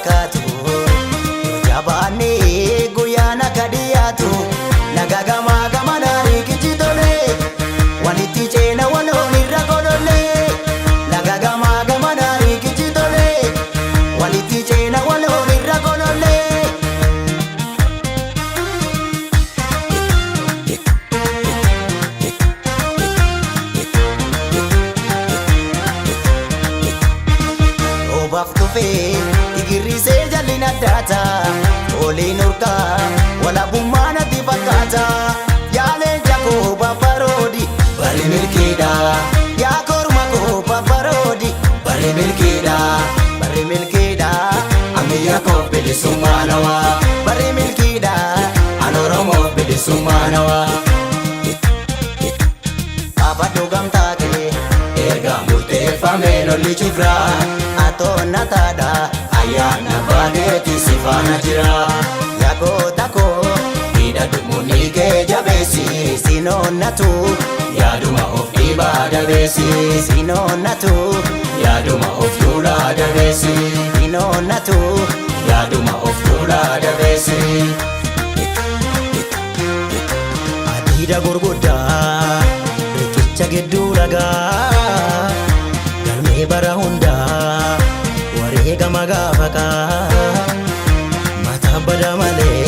fakkaatu jabaanne guyyaana kadhiyaatu laga gamaa gamanaa riikichi tole walitti ceena waloon irra godholle laga gamaa gamanaa riikichi tole walitti ceena waloon irra godholle. Igirisee jalina data oliin urkaa walabummaan ati fakkaata yaaleen jakoo babbaroodi bari milkiidha yaa korma koo babbaroodi bari milkiidha ammayyaa koo bilisummaa nawaa bari milkiidha an Oromoo bilisummaa nawaa. Abaduu gamtaa kee erga murteeffamee lolli cufraa atonna taadha ayyaana baaneeti sifaana jira yagoota koo hidhadhu munni kee jabeessi sinoonnatu yaaduma of dhiibaa dabeessi sinoonnatu yaaduma of tuulaa dabeessi sinoonnatu yaaduma of tuulaa dabeessi. Adiida gurguddaa riqicha gidduu ragaa galmee bara hundaa wareegama gaafakaa mataa bada malee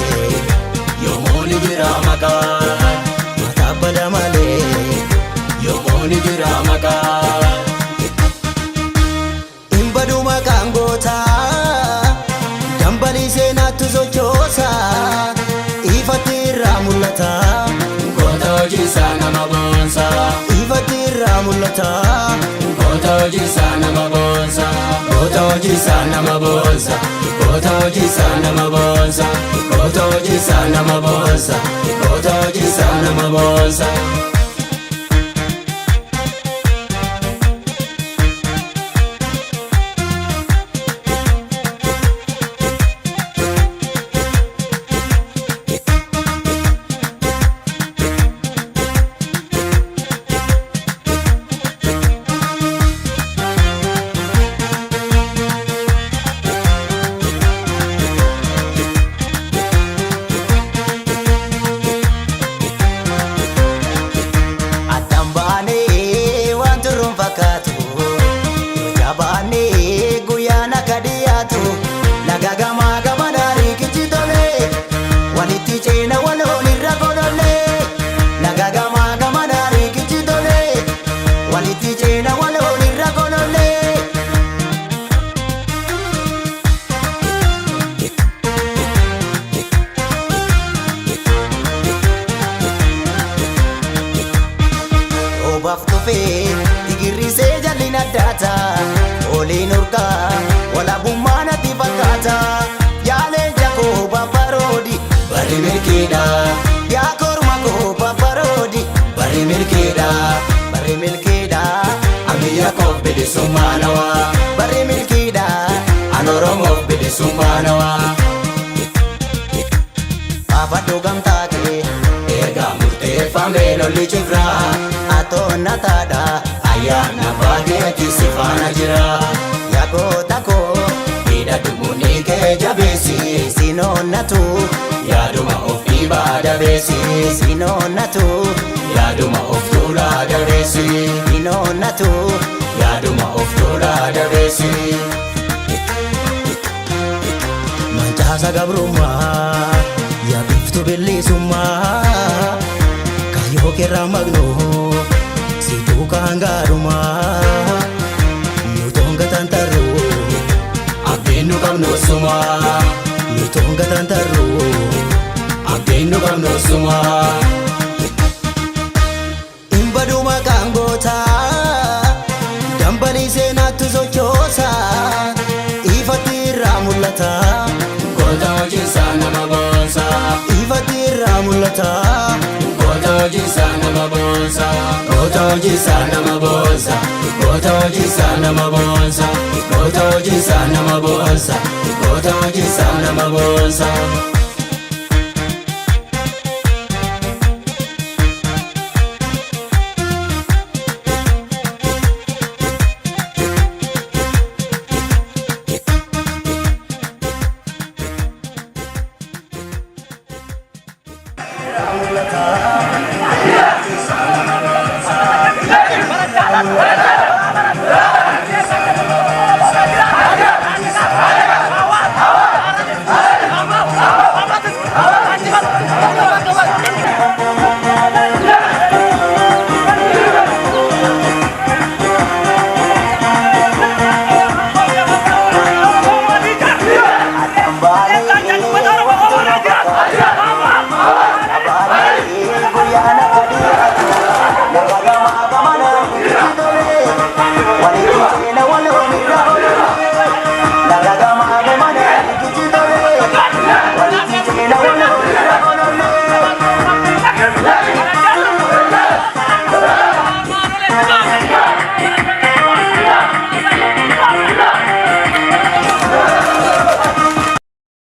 yoomuu ni jira maqaa mataa bada malee yoomuu ni jira maqaa. Hin badu maqaan gootaa dambalii seenaatti sochoosa ifatti irraa mul'ata goota hojiisaa nama boonsa ifatti irraa mul'ata. Goota hojiisaa nama boonsa goota hojiisaa nama boonsa goota hojiisaa nama boonsa goota hojiisaa nama boonsa goota hojiisaa nama boonsa. Laga gamaa gamanaa riikichi tole walitti ceena waloon irra godholle laga gamaa gamanaa riikichi tole walitti ceena waloon irra godholle. Obaaf dhufee igirisee jalina daata oliin urkaa walabummaan ati fakkaata yaaleen jakoo babbaroodi bari milkiidha yaa korma koo babbaroodi bari milkiidha ammayyaa koo bilisummaa nawaa bari milkiidha an Oromoo bilisummaa nawaa. Abaduu gamtaa kee erga murteeffamee lolli cufraa atonna taadha ayyaana baaneeti sifaana jira yagoota koo hidhadhu munni kee jabeessi sinoonnatu yaaduma of dhiibaa dabeessi sinoonnatu yaaduma of tuulaa dabeessi sinoonnatu yaaduma of tuulaa dabeessi. Mancaasa gabrummaa yaabiftu bilisummaa kaayoo keerraa magnoo si duukaan gaadhumaa nuutoon gatantarru abdiin nu qabnu sumaa nuutoon gatantarru abdiin nu qabnu sumaa. Hin badu maqaan gootaa dambalii seenaatti sochoosa ifatti irraa mul'ata goota hojiisaa nama boonsa ifatti irraa mul'ata goota hojiisaa nama boonsa goota hojiisaa nama boonsa goota hojiisaa nama boonsa goota hojiisaa nama boonsa goota hojiisaa nama boonsa. mul'ata.